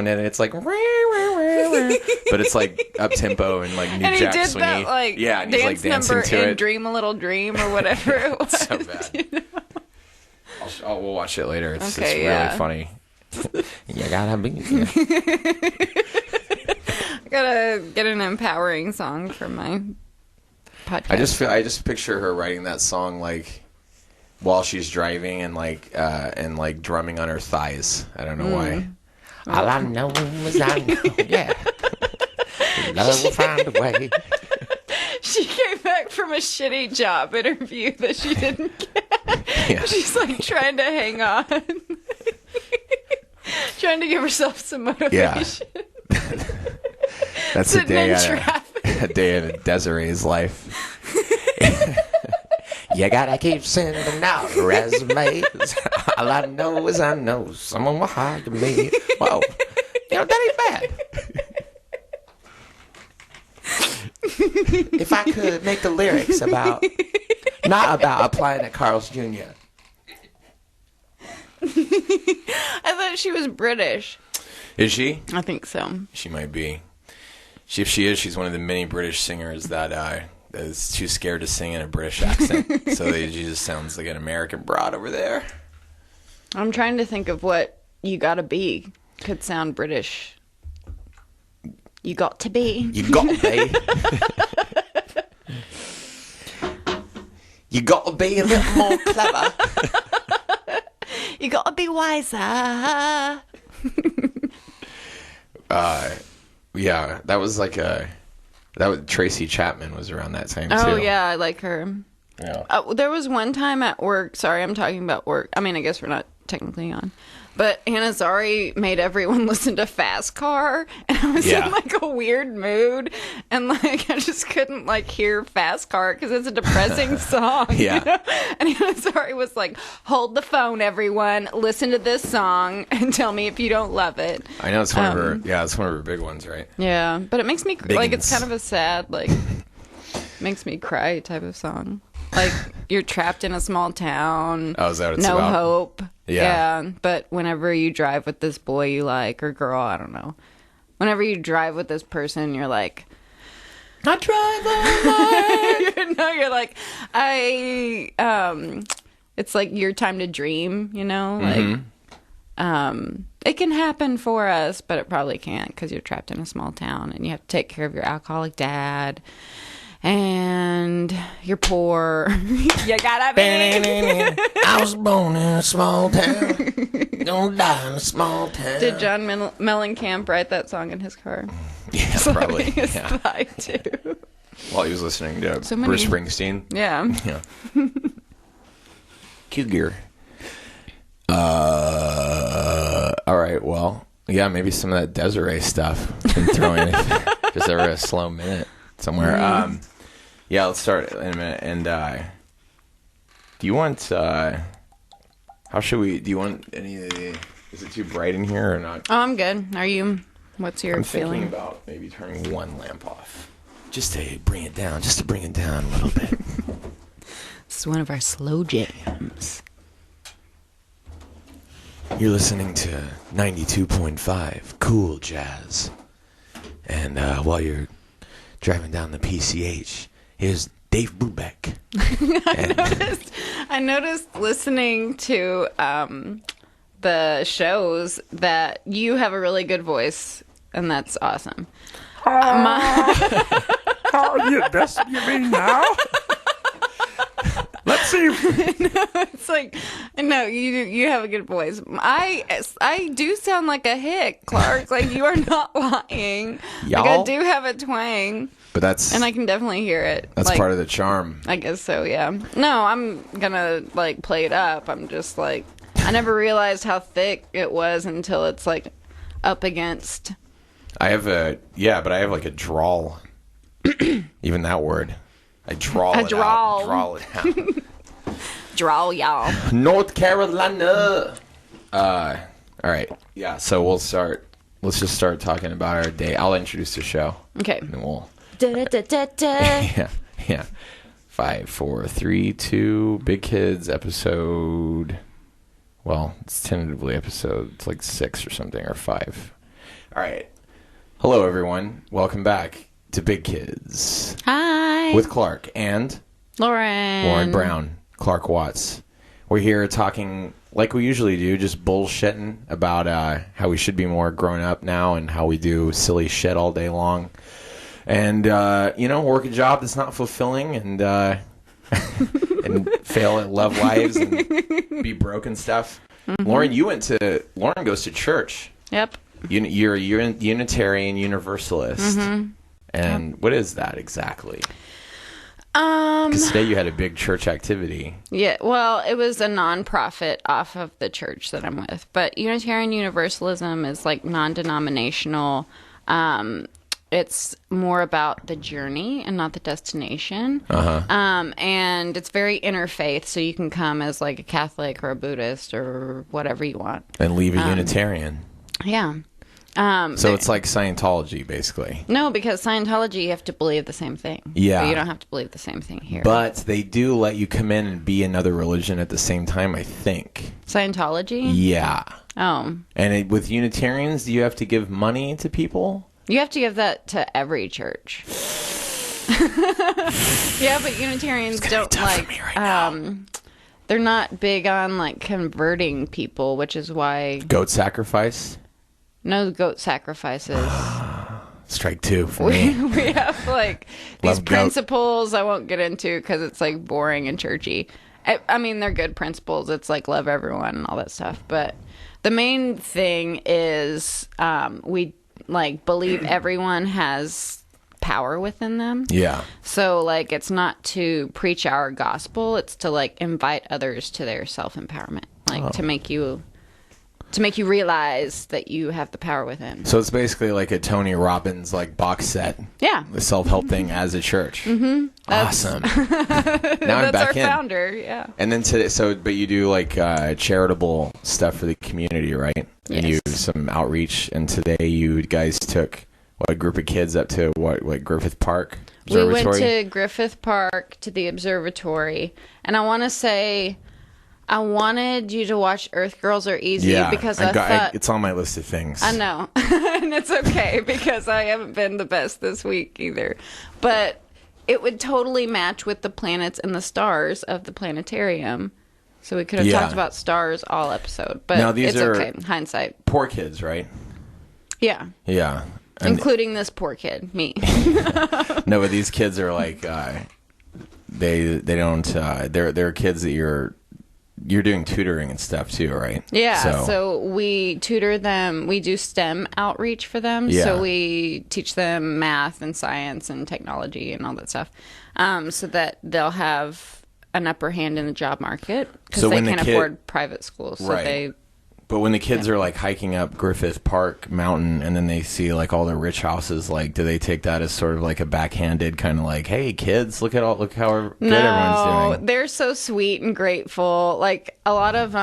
tone in it. It's like, but it's like up tempo and like new and jack he did swingy. that like yeah, and dance he's like dancing number to in it. Dream a Little Dream or whatever it was. So bad. You know? We'll watch it later. It's Okay, really funny. You gotta be. Yeah. I gotta get an empowering song for my podcast. I just picture her writing that song like while she's driving and like drumming on her thighs. I don't know why. All I know is I know, yeah. Love will find a way. She came back from a shitty job interview that she didn't get. Yeah. She's like trying to hang on. Trying to give herself some motivation. Yeah. That's Sitting in a traffic. day in Desiree's life. You gotta keep sending out resumes. All I know is I know someone will hire me. Whoa. That ain't bad. If I could make the lyrics not about applying at Carl's Jr. I thought she was British. Is she? I think so. She might be. If she is, she's one of the many British singers that is too scared to sing in a British accent. So she just sounds like an American broad over there. I'm trying to think of what You Gotta Be could sound British. You got to be. You got to be. You got to be a little more clever. You got to be wiser. Yeah, that was like Tracy Chapman was around that time too. Oh yeah, I like her. Yeah. There was one time at work. Sorry, I'm talking about work. I mean, I guess we're not technically on. But Hannah Zari made everyone listen to Fast Car, and I was in like a weird mood, and like I just couldn't like hear Fast Car because it's a depressing song. Yeah. You know? And Hannah Zari was like, "Hold the phone, everyone. Listen to this song and tell me if you don't love it." I know it's one of her. Yeah, it's one of her big ones, right? Yeah, but it makes me like it's Biggins. kind of a sad like makes me cry type of song. Like you're trapped in a small town. Oh, is that what it's no about? hope. Yeah. But whenever you drive with this boy you like or girl, I don't know. Whenever you drive with this person, you're like, I drive all night. No, you're like, it's like your time to dream, you know? Like, it can happen for us, but it probably can't because you're trapped in a small town and you have to take care of your alcoholic dad. And you're poor. You gotta be. I was born in a small town. Gonna die in a small town. Did John Mellencamp write that song in his car? Yeah, probably. His Yeah. thigh too. While he was listening to So many- Bruce Springsteen. Yeah. Yeah. Cougar. All right. Well, yeah, maybe some of that Desiree stuff. Been throwing just over a slow minute somewhere. Yeah, let's start in a minute. And do you want? How should we? Do you want any of the? Is it too bright in here or not? Oh, I'm good. Are you? What's your I'm feeling? thinking about maybe turning one lamp off, just to bring it down, a little bit. This is one of our slow jams. You're listening to 92.5 Cool Jazz. And while you're driving down the PCH, here's Dave Brubeck. I noticed listening to the shows that you have a really good voice, and that's awesome. That's you mean now? Let's see. It's like, no, you have a good voice. I do sound like a hick, Clark. Like, you are not lying. Y'all? Like, I do have a twang, But that's and I can definitely hear it. that's like, part of the charm. I guess so, yeah. No, I'm gonna, like, play it up. I'm just, like, I never realized how thick it was until it's, like, up against. I have like a drawl. Even that word. I drawl it drawl. out. Drawl it out. Draw, y'all. North Carolina. All right. Yeah, so we'll start. Let's just start talking about our day. I'll introduce the show. Okay. And then we'll... Da-da-da-da-da. Yeah. 5, 4, 3, 2, Big Kids episode... Well, it's tentatively episode... It's like 6 or something, or 5. All right. Hello, everyone. Welcome back to Big Kids. Hi. With Clark and Lauren Brown, Clark Watts. We're here talking like we usually do, just bullshitting about how we should be more grown up now and how we do silly shit all day long. And, work a job that's not fulfilling and and fail at love lives and be broke and stuff. Mm-hmm. Lauren goes to church. Yep. You're a Unitarian Universalist. Mm-hmm. And what is that exactly? Because today you had a big church activity. Yeah, well, it was a non-profit off of the church that I'm with. But Unitarian Universalism is like non-denominational. It's more about the journey and not the destination. Uh-huh. And it's very interfaith, so you can come as like a Catholic or a Buddhist or whatever you want. And leave a Unitarian. Yeah. So it's like Scientology, basically. No, because Scientology, you have to believe the same thing. Yeah. But you don't have to believe the same thing here. But they do let you come in and be another religion at the same time, I think. Scientology? Yeah. Oh. And with Unitarians, do you have to give money to people? You have to give that to every church. Yeah, but Unitarians don't like... they're not big on like converting people, which is why... Goat sacrifice? No goat sacrifices. Strike two for me. We have like these principles I won't get into because it's like boring and churchy. I mean, they're good principles. It's like love everyone and all that stuff. But the main thing is we like believe everyone has power within them. Yeah. So like it's not to preach our gospel. It's to like invite others to their self-empowerment. Like to make you realize that you have the power within. So it's basically like a Tony Robbins like box set. Yeah. The self-help thing as a church. Mm-hmm. Awesome. Now I'm back in. That's our founder, yeah. And then today, but you do like charitable stuff for the community, right? Yes. And you do some outreach. And today you guys took a group of kids up to what Griffith Park Observatory? We went to Griffith Park to the observatory. And I want to say... I wanted you to watch Earth Girls Are Easy because I thought... it's on my list of things. I know. And it's okay because I haven't been the best this week either. But it would totally match with the planets and the stars of the planetarium. So we could have talked about stars all episode. But now, these are okay. Hindsight. Poor kids, right? Yeah. Yeah. Including this poor kid, me. No, but these kids are like... they don't... they're kids that you're doing tutoring and stuff too, right? Yeah, so we tutor them. We do STEM outreach for them. Yeah. So we teach them math and science and technology and all that stuff so that they'll have an upper hand in the job market because they can't afford private schools. So right. But when the kids are like hiking up Griffith Park Mountain and then they see like all the rich houses, like do they take that as sort of like a backhanded kind of like, hey kids, look how good everyone's doing? No, they're so sweet and grateful. Like a lot of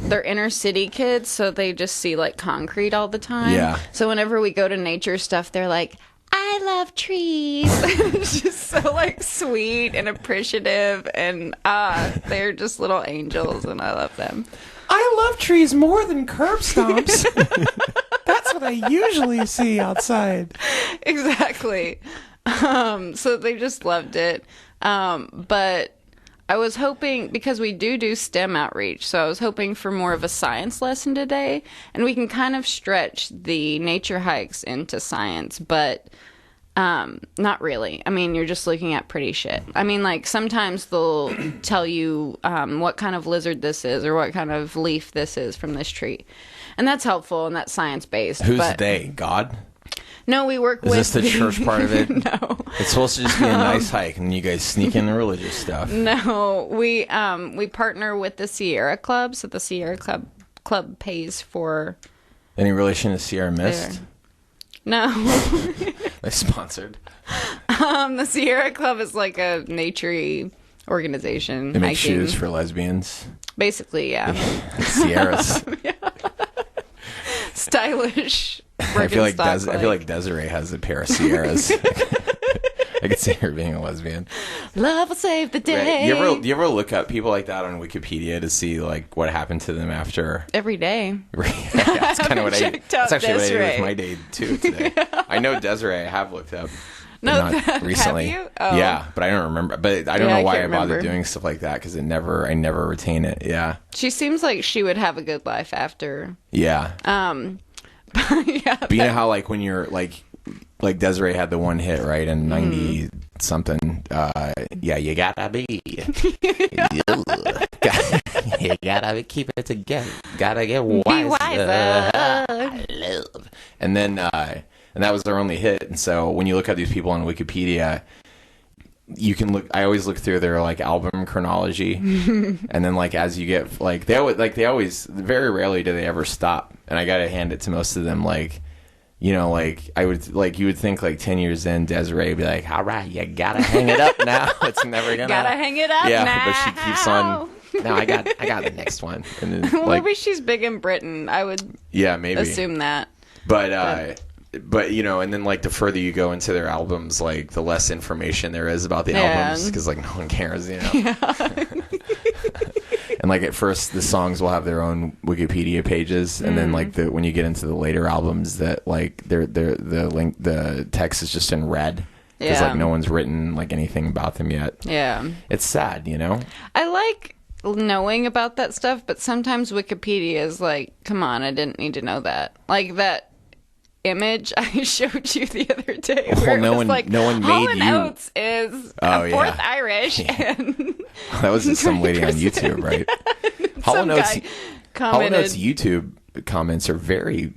they're inner city kids, so they just see like concrete all the time. Yeah. So whenever we go to nature stuff, they're like, I love trees. It's just so like sweet and appreciative, and they're just little angels, and I love them. I love trees more than curb stomps. That's what I usually see outside. Exactly. So they just loved it. But I was hoping, because we do STEM outreach, so I was hoping for more of a science lesson today. And we can kind of stretch the nature hikes into science, but not really. I mean, you're just looking at pretty shit. I mean, like, sometimes they'll tell you what kind of lizard this is or what kind of leaf this is from this tree. And that's helpful and that's science-based. Who's they? God? No, we work with... Is this the church part of it? No. It's supposed to just be a nice hike and you guys sneak in the religious stuff. No, we partner with the Sierra Club, so the Sierra Club pays for... Any relation to Sierra Mist? There. No. They sponsored. The Sierra Club is like a nature-y organization. They make shoes for lesbians. Basically, yeah. Sierras. Yeah. Stylish. I feel like Desiree has a pair of Sierras. I could see her being a lesbian. Love will save the day. Right. You ever look up people like that on Wikipedia to see like what happened to them after? Every day. Yeah, that's kind of what I. That's actually what I did with my day too today. Yeah. I know Desiree. I have looked up. No, not recently. Have you? Oh. Yeah, but I don't remember. But I don't know why I bother remember. doing stuff like that because I never retain it. Yeah. She seems like she would have a good life after. Yeah. Yeah. But you know how like when you're like Desiree had the one hit right in 90 something. Yeah, you gotta be. You gotta keep it together. Gotta get wiser. Be wiser. I love. And then and that was their only hit. And so when you look at these people on Wikipedia, you can look. I always look through their like album chronology, and then like as you get like they always very rarely do they ever stop. And I gotta hand it to most of them like. You know, like I would like you would think like 10 years in, Desiree would be like, "All right, you gotta hang it up now. It's never gonna gotta hang it up." Yeah, now. but she keeps on. No, I got the next one. And then Well, like, maybe she's big in Britain. I would maybe assume that. But you know, and then like the further you go into their albums, like the less information there is about the albums because like no one cares, you know. Yeah. And like at first, the songs will have their own Wikipedia pages, and then like when you get into the later albums, that like the text is just in red because like no one's written like anything about them yet. Yeah, it's sad, you know. I like knowing about that stuff, but sometimes Wikipedia is like, come on, I didn't need to know that. Like that image I showed you the other day. Well, where no it was one, like, no one made you. Oates is a fourth Irish, and that was just some lady on YouTube, right? Hall & Oates YouTube comments are very,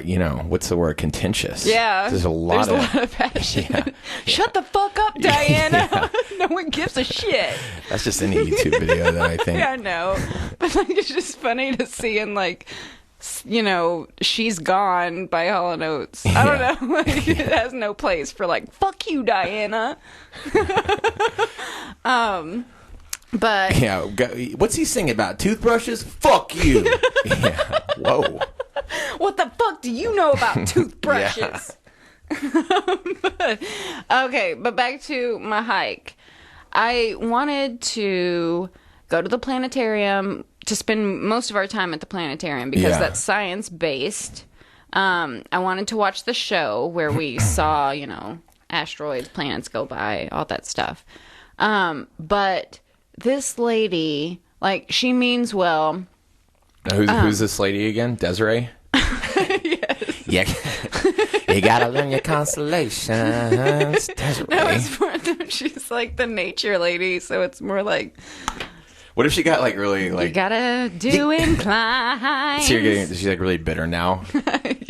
you know, what's the word? Contentious. Yeah, there's a lot of passion. Yeah. Shut the fuck up, Diana. Yeah. No one gives a shit. That's just any YouTube video that I think. Yeah, I know, but like it's just funny to see in like. You know, She's Gone by Hall & Oates. I don't know. Like, it has no place for like, fuck you, Diana. But yeah, what's he singing about? Toothbrushes? Fuck you. Yeah. Whoa. What the fuck do you know about toothbrushes? Okay, but back to my hike. I wanted to go to the planetarium, to spend most of our time at the planetarium because that's science-based. I wanted to watch the show where we saw, you know, asteroids, planets go by, all that stuff. But this lady, like, she means well. Who's this lady again? Desiree? Yes. Yeah. You gotta learn your constellations. Desiree. No, it's more, she's like the nature lady, so it's more like... What if she got like really like... You gotta do incline. So she's like really bitter now.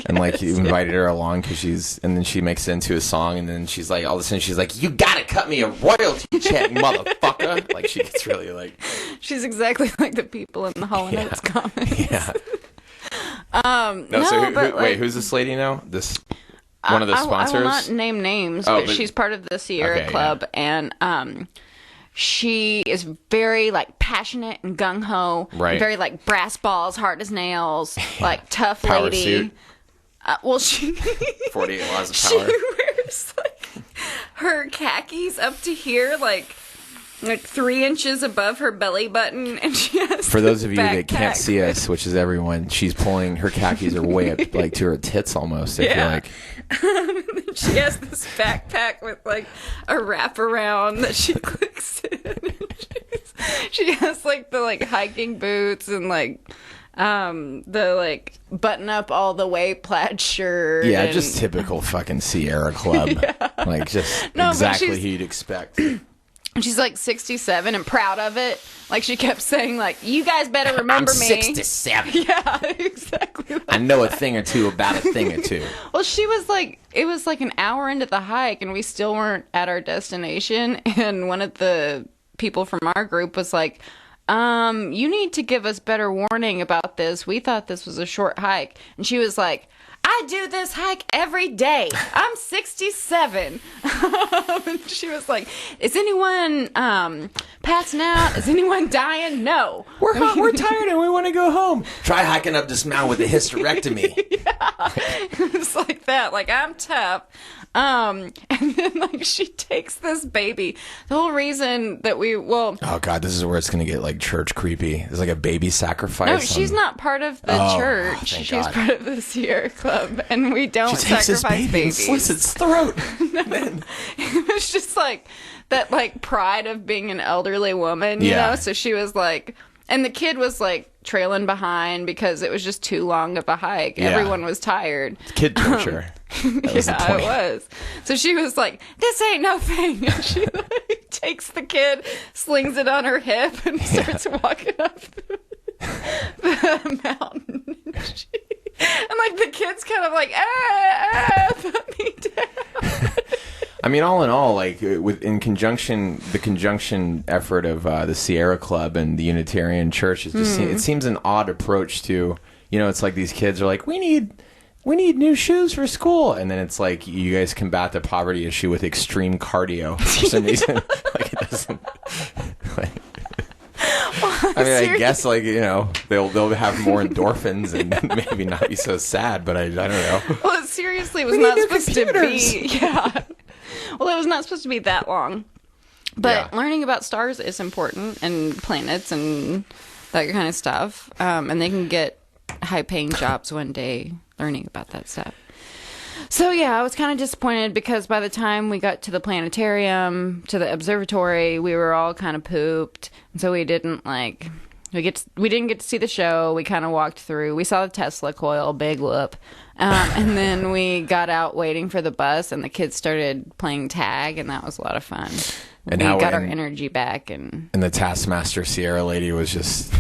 And like you invited her along because and then she makes it into a song and then she's like, all of a sudden she's like, you gotta cut me a royalty check, motherfucker. Like she gets really like... She's exactly like the people in the Hall & Oates comics. Yeah. Wait, who's this lady now? This... One of the sponsors? I will not name names, but she's part of the Sierra Club, and she is very like passionate and gung ho, right? Very like brass balls, hard as nails, like tough power lady. Suit. Well, she 48 laws of power. She wears like her khakis up to here, like 3 inches above her belly button, and she has. For those of you that can't see us, which is everyone, she's pulling her khakis are way up, like to her tits almost. I feel like. She has this backpack with like a wraparound that she clicks in. She has like the like hiking boots and like the like button up all the way plaid shirt. Yeah, just typical fucking Sierra Club. Yeah. Like just exactly who you'd expect. She's like 67 and proud of it. Like she kept saying like, you guys better remember me. I'm 67. Yeah, exactly. Like I know a thing or two about a thing or two. Well, she was like, it was like an hour into the hike and we still weren't at our destination. And one of the people from our group was like, you need to give us better warning about this. We thought this was a short hike. And she was like, I do this hike every day. I'm 67. And she was like, is anyone passing out? Is anyone dying? No. We're tired and we want to go home. Try hiking up this mountain with a hysterectomy. Yeah. It's like that. Like, I'm tough. And then like she takes this baby. The whole reason that oh god, this is where it's gonna get like church creepy. It's like a baby sacrifice. No, she's not part of the church. Thank She's God. part of the Sierra Club, and we don't She takes this sacrifice baby and babies. slits its throat. It was just like that, like pride of being an elderly woman, you know. So she was like, and the kid was like trailing behind because it was just too long of a hike. Yeah. Everyone was tired. Kid torture. That was the Yeah, point. it was. So she was like, "This ain't no thing." And she like takes the kid, slings it on her hip, and starts walking up the mountain. And like the kid's kind of like, put me down. I mean, all in all, like the conjunction effort of the Sierra Club and the Unitarian Church is just it seems an odd approach to, you know, it's like these kids are like, we need new shoes for school, and then it's like you guys combat the poverty issue with extreme cardio for some reason. Like it doesn't. Like, I mean, I guess like, you know, they'll have more endorphins and maybe not be so sad, but I don't know. Well, it seriously was not supposed to be. Yeah. Well, it was not supposed to be that long. But learning about stars is important, and planets and that kind of stuff. And they can get high-paying jobs one day learning about that stuff. So, yeah, I was kind of disappointed because by the time we got to the planetarium, to the observatory, we were all kind of pooped. And so we didn't, like... We didn't get to see the show. We kind of walked through. We saw the Tesla coil, big whoop. And then we got out waiting for the bus, and the kids started playing tag, and that was a lot of fun. And we got our energy back. And the Taskmaster Sierra lady was just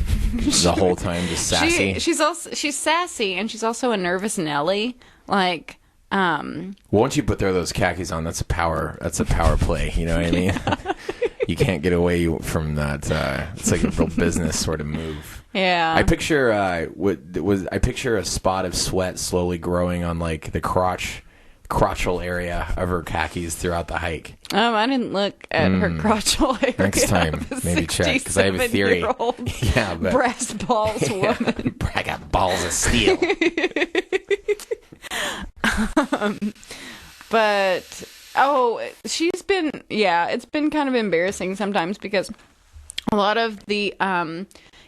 the whole time just sassy. She's sassy, and she's also a nervous Nelly. Like, well, once you put those khakis on, that's a power play. You know what I mean? You can't get away from that. It's like a real business sort of move. Yeah. I picture a spot of sweat slowly growing on like the crotchal area of her khakis throughout the hike. I didn't look at her crotchal area. Next time, maybe check, because I have a theory. Yeah, but breast balls woman. I got balls of steel. But it's been kind of embarrassing sometimes because a lot of the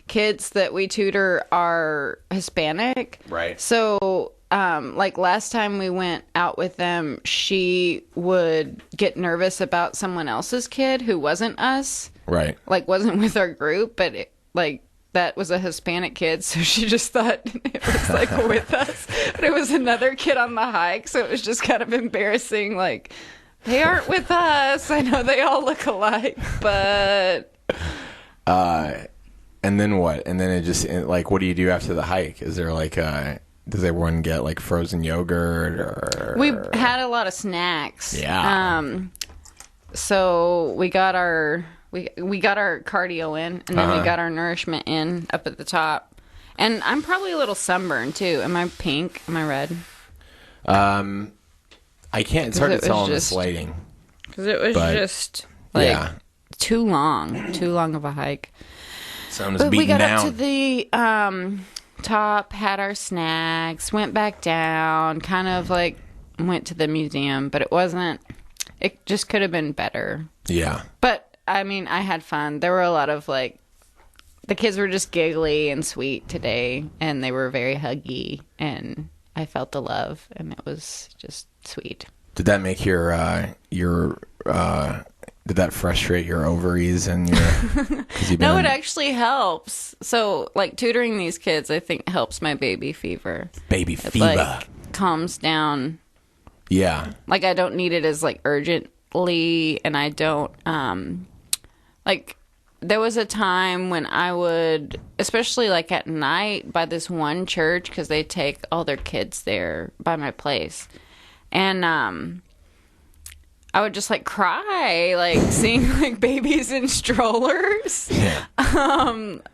kids that we tutor are Hispanic. Right. So, like last time we went out with them, she would get nervous about someone else's kid who wasn't us. Right. Like wasn't with our group, but that was a Hispanic kid, so she just thought it was like with us. But it was another kid on the hike, so it was just kind of embarrassing. Like, they aren't with us. I know they all look alike, but... And then what? And then it just, like, what do you do after the hike? Is there like does everyone get like frozen yogurt or... We had a lot of snacks. Yeah. So we got our cardio in, and then we got our nourishment in up at the top. And I'm probably a little sunburned too. Am I pink? Am I red? I can't. It's hard to tell on this lighting. Because it was just like too long of a hike. Someone's But beaten we got down. up to the top, had our snacks, went back down, kind of like went to the museum, but it wasn't. It just could have been better. Yeah. But I mean, I had fun. There were a lot of like, the kids were just giggly and sweet today, and they were very huggy, and I felt the love, and it was just sweet. Did that make did that frustrate your ovaries and your... No, it actually helps. So, like, tutoring these kids, I think, helps my baby fever. Baby It, fever. like, calms down. Yeah. Like, I don't need it as, like, urgently, and I don't, like, there was a time when I would, especially, like, at night by this one church, because they take all their kids there by my place, and, I would just like cry, like seeing like babies in strollers. Yeah.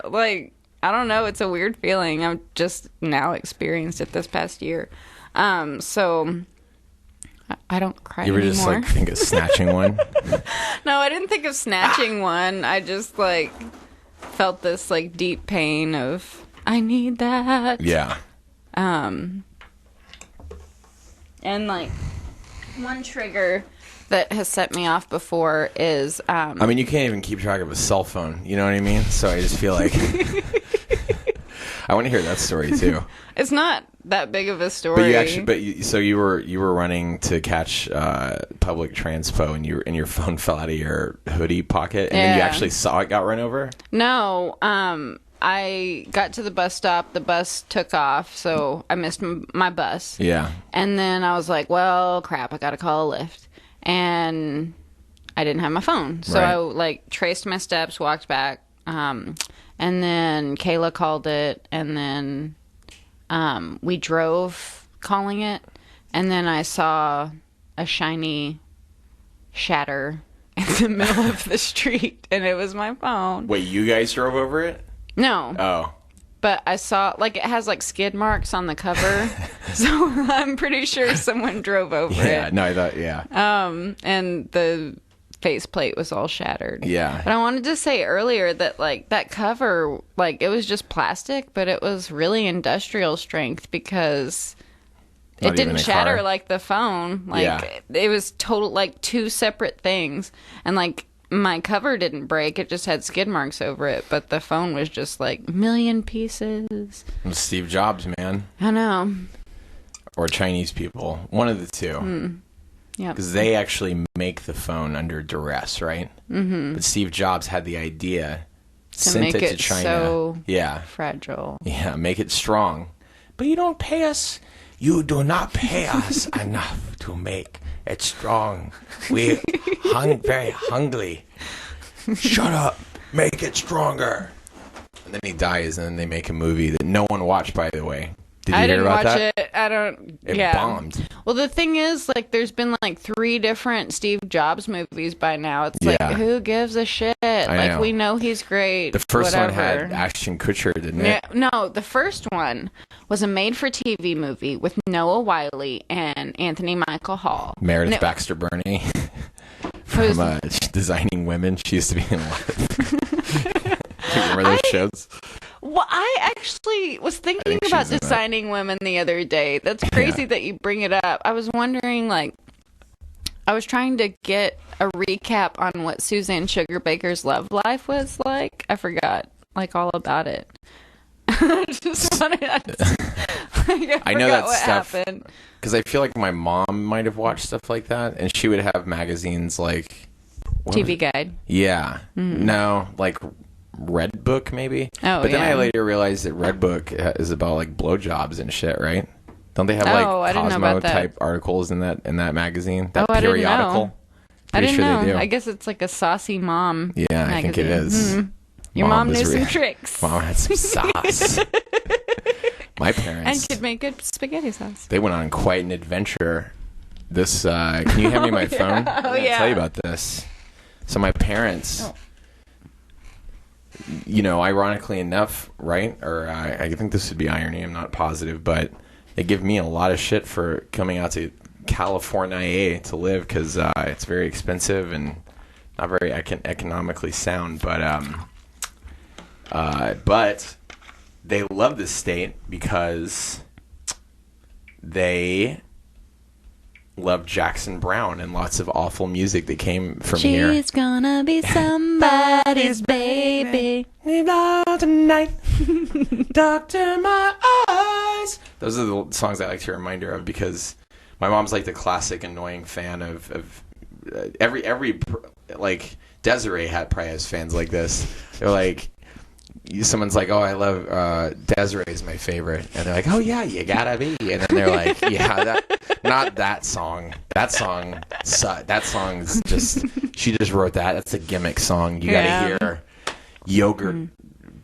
Like, I don't know. It's a weird feeling. I've just now experienced it this past year. So I don't cry You were anymore. just like think of snatching one. No, I didn't think of snatching one. I just like felt this like deep pain of I need that. Yeah. And like one trigger that has set me off before is I mean, you can't even keep track of a cell phone, you know what I mean? So I just feel like I want to hear that story too. it's not that big of a story. But you actually so you were running to catch public transpo and your phone fell out of your hoodie pocket and then you actually saw it got run over? No, I got to the bus stop. The bus took off, so I missed my bus. Yeah. And then I was like, well, crap, I got to call a Lyft. And I didn't have my phone. So I traced my steps, walked back. And then Kayla called it. And then we drove calling it. And then I saw a shiny shatter in the middle of the street. And it was my phone. Wait, you guys drove over it? No. Oh. But I saw, it has, skid marks on the cover. So I'm pretty sure someone drove over it. Yeah, no, I thought, yeah. And the faceplate was all shattered. Yeah. But I wanted to say earlier that, that cover, it was just plastic, but it was really industrial strength because Not it didn't shatter car. like the phone. It was total, two separate things. And, my cover didn't break. It just had skid marks over it. But the phone was just million pieces. Steve Jobs, man. I know. Or Chinese people. One of the two. Yeah. Because they actually make the phone under duress, right? Mm-hmm. But Steve Jobs had the idea, sent make it to it China. so yeah. fragile. Yeah, make it strong. But you don't pay us. You do not pay us enough to make it strong. We very hungry. Shut up. Make it stronger. And then he dies, and then they make a movie that no one watched, by the way. Did you I hear didn't about watch that? it. I don't. It yeah. bombed. Well, the thing is, there's been 3 different Steve Jobs movies by now. It's who gives a shit? know. We know he's great. The first one whatever. had Ashton Kutcher, didn't Yeah, it? no, the first one was a made-for-TV movie with Noah Wyle and Anthony Michael Hall. Meredith Baxter Burney from Designing Women. She used to be in a lot of remember those shows? Well, I actually was thinking about Designing Women the other day. That's crazy that you bring it up. I was wondering, I was trying to get a recap on what Suzanne Sugar Baker's love life was like. I forgot, all about it. I just wanted I know that what stuff happened. because I feel like my mom might have watched stuff like that, and she would have magazines like TV Guide. Yeah, no, Red Book maybe. Oh, but then yeah. I later realized that Red Book is about blowjobs and shit, right? Don't they have I didn't know Cosmo about that. type articles in that magazine? That I didn't periodical. know. I didn't Pretty know. sure they do. I guess it's a saucy mom. Yeah, magazine. I think it is. Your mom was knew some real- tricks. Mom had some sauce. My parents. And could make good spaghetti sauce. They went on quite an adventure. This, can you hand me my phone? I'm gonna tell you about this. So my parents, ironically enough, right? Or I think this would be irony. I'm not positive, but they give me a lot of shit for coming out to California to live because it's very expensive and not very economically sound. But they love this state because they love Jackson Browne and lots of awful music that came from here. She's gonna be somebody's baby. Tonight, doctor my eyes. Those are the songs I like to remind her of because my mom's the classic annoying fan of every Desiree probably has fans like this. They're someone's oh, I love Desiree is my favorite, and they're like, oh yeah, you gotta be, and then they're like, yeah, not that song. That song's just she just wrote that. That's a gimmick song. You gotta hear Yoga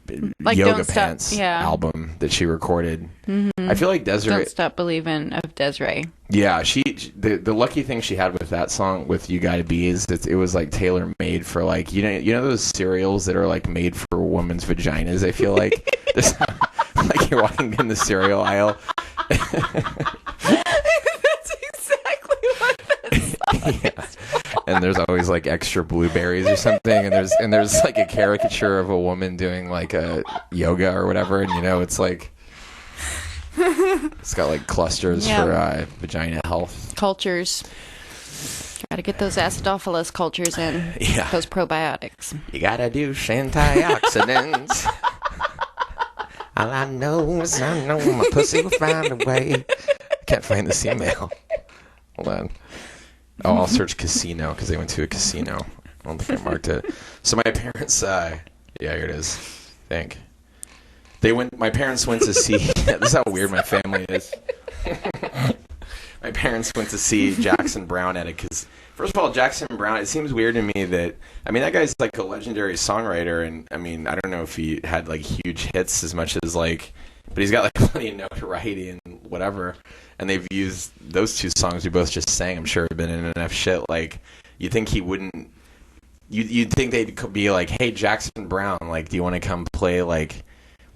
Don't Pants Stop, yeah. album that she recorded. I feel like Desiree. Don't Stop Believing of Desiree. Yeah, the lucky thing she had with that song with You Gotta Be is that it was tailor made for you know those cereals that are made for women's vaginas. I feel like you're walking in the cereal aisle. That's exactly what that song is. And there's always extra blueberries or something, and there's a caricature of a woman doing a yoga or whatever, and it's it's got clusters for vagina health. Cultures. Gotta get those acidophilus cultures in. Yeah. Those probiotics. You gotta do antioxidants. All I know is my pussy will find a way. I can't find this email. Hold on. Oh, I'll search casino because they went to a casino. I don't think I marked it. So my parents, yeah, here it is. I think. My parents went to see, this is how weird my family is. My parents went to see Jackson Browne at it because, first of all, Jackson Browne, it seems weird to me that, I mean, that guy's like a legendary songwriter, and I mean, I don't know if he had like huge hits as much as like, but he's got like plenty of notoriety and whatever, and they've used those two songs we both just sang, I'm sure have been in enough shit, like, you'd think he wouldn't, you'd think they'd be like, hey, Jackson Browne, like, do you want to come play like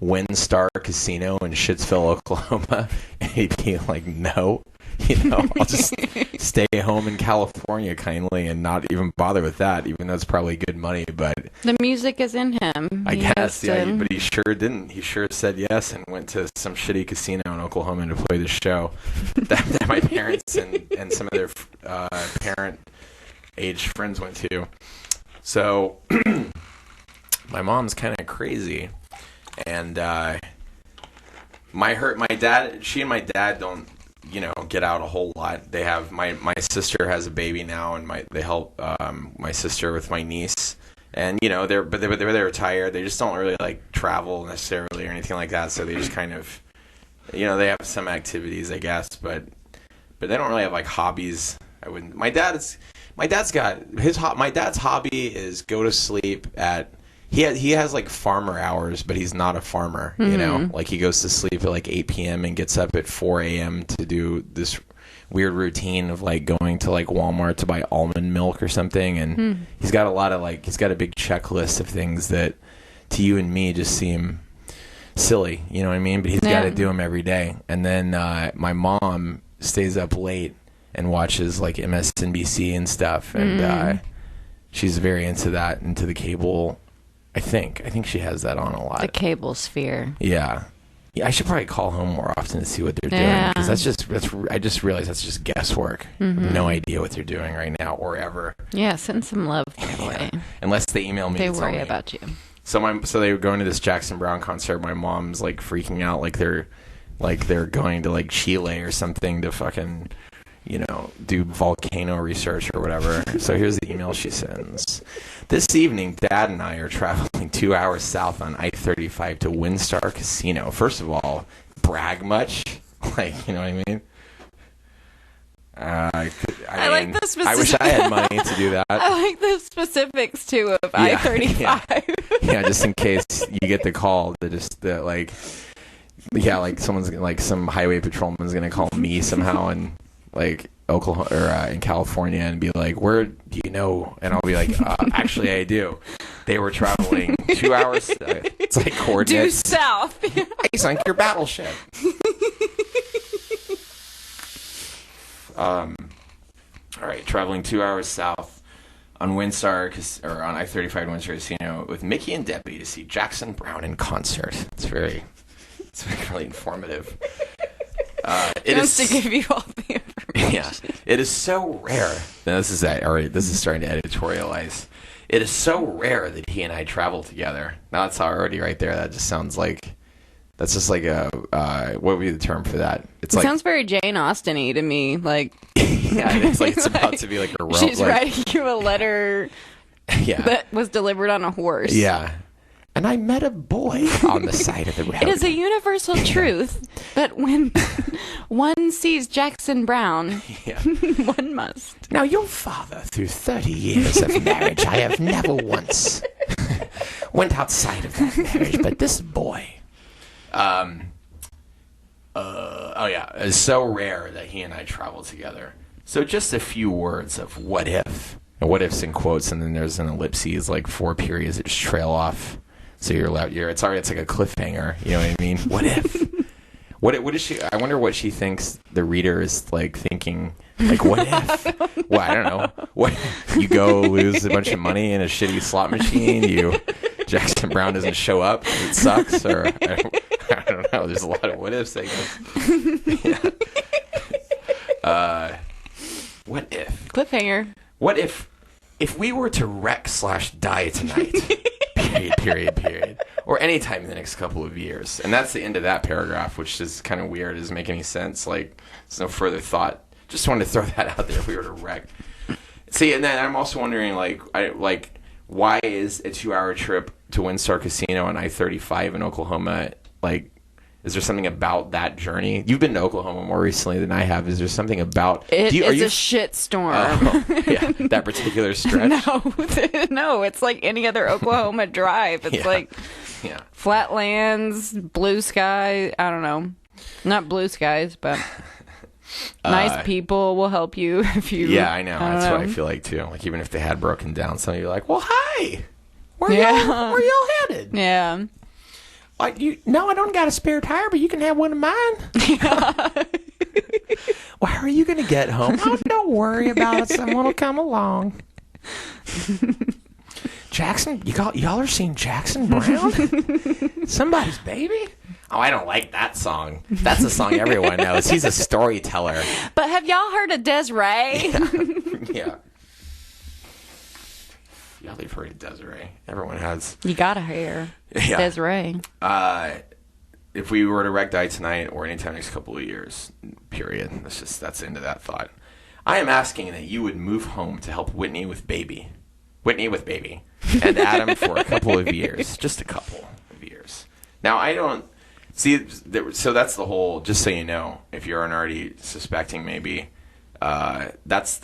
WinStar Casino in Shittsville, Oklahoma? And he'd be like, no. You know, I'll just stay home in California kindly and not even bother with that, even though it's probably good money. But the music is in him. I guess, yeah. But he sure didn't. He sure said yes and went to some shitty casino in Oklahoma to play the show that my parents and some of their parent-age friends went to. So my mom's kind of crazy, and she and my dad don't, you know, get out a whole lot. They have my sister has a baby now, and they help my sister with my niece, and you know they're retired. They just don't really like travel necessarily or anything like that. So they just kind of, you know, they have some activities, I guess, but they don't really have like hobbies. I wouldn't. My dad's got my dad's hobby is go to sleep at. He has like farmer hours, but he's not a farmer, you know? Like he goes to sleep at like 8 p.m. and gets up at 4 a.m. to do this weird routine of like going to like Walmart to buy almond milk or something. And he's got he's got a big checklist of things that to you and me just seem silly, you know what I mean? But he's got to do them every day. And then my mom stays up late and watches like MSNBC and stuff. And she's very into that, into the cable. I think she has that on a lot. The cable sphere. Yeah. I should probably call home more often to see what they're doing, because I just realized that's just guesswork. No idea what they're doing right now or ever. Yeah, send some love their way. Unless they email me. They to tell worry me. about you. So they were going to this Jackson Browne concert. My mom's like freaking out, like they're going to like Chile or something to fucking, you know, do volcano research or whatever. So here's the email she sends. This evening, Dad and I are traveling 2 hours south on I-35 to WinStar Casino. First of all, brag much? Like, you know what I mean? I like the specifics. I wish I had money to do that. I like the specifics, too, of I-35. Yeah, just in case you get the call like someone's, like some highway patrolman's going to call me somehow and like Oklahoma or in California and be like, where do you know? And I'll be like, actually I do. They were traveling 2 hours. It's like coordinates. Due south. I sunk your battleship. All right, traveling 2 hours south on WinStar or on I-35 WinStar Casino with Mickey and Debbie to see Jackson Browne in concert. It's really informative. It wants to give you all the information. Yeah, it is so rare. Now, this is starting to editorialize. It is so rare that he and I travel together. Now that's already right there. That just sounds like that's just like a what would be the term for that? It sounds very Jane Austen-y to me. Like yeah, it's like it's about to be like a romance. She's writing you a letter that was delivered on a horse. Yeah. And I met a boy on the side of the road. It is a universal truth that when one sees Jackson Browne, one must. Now, your father, through 30 years of marriage, I have never once went outside of that marriage, but this boy, it's so rare that he and I travel together. So just a few words of what if. And what if's in quotes, and then there's an ellipses, like 4 periods that just trail off. So it's like a cliffhanger. You know what I mean? What if? What is she? I wonder what she thinks the reader is like thinking. Like, what if? Well, I don't know. What you go lose a bunch of money in a shitty slot machine? Jackson Browne doesn't show up. It sucks, or I don't know. There's a lot of what ifs, I guess. What if? Cliffhanger. What if we were to wreck/die tonight? period. Or anytime in the next couple of years. And that's the end of that paragraph, which is kind of weird. Doesn't make any sense. Like, there's no further thought. Just wanted to throw that out there if we were to wreck. See, and then I'm also wondering, why is a 2-hour trip to Windstar Casino on I-35 in Oklahoma, like, is there something about that journey? You've been to Oklahoma more recently than I have. Is there something about it? It's a shit storm. Yeah, that particular stretch. No, it's like any other Oklahoma drive. It's like flatlands, blue sky. I don't know, not blue skies, but nice people will help you if you. Yeah, I know. That's what I feel like too. Like even if they had broken down, some of you are like, "Well, hi, where y'all headed?" Yeah. Like no, I don't got a spare tire, but you can have one of mine. Well, how are you going to get home? Oh, don't worry about it. Someone will come along. Jackson, y'all are seeing Jackson Brown? Somebody's baby? Oh, I don't like that song. That's a song everyone knows. He's a storyteller. But have y'all heard of Desiree? Yeah. Yeah, they've heard of Desiree. Everyone has. You gotta hear Desiree. If we were to wreck die tonight or anytime next couple of years, period. That's the end of that thought. I am asking that you would move home to help Whitney with baby, and Adam for a couple of years, just a couple of years. Now I don't see. So that's the whole. Just so you know, if you aren't already suspecting, maybe. This is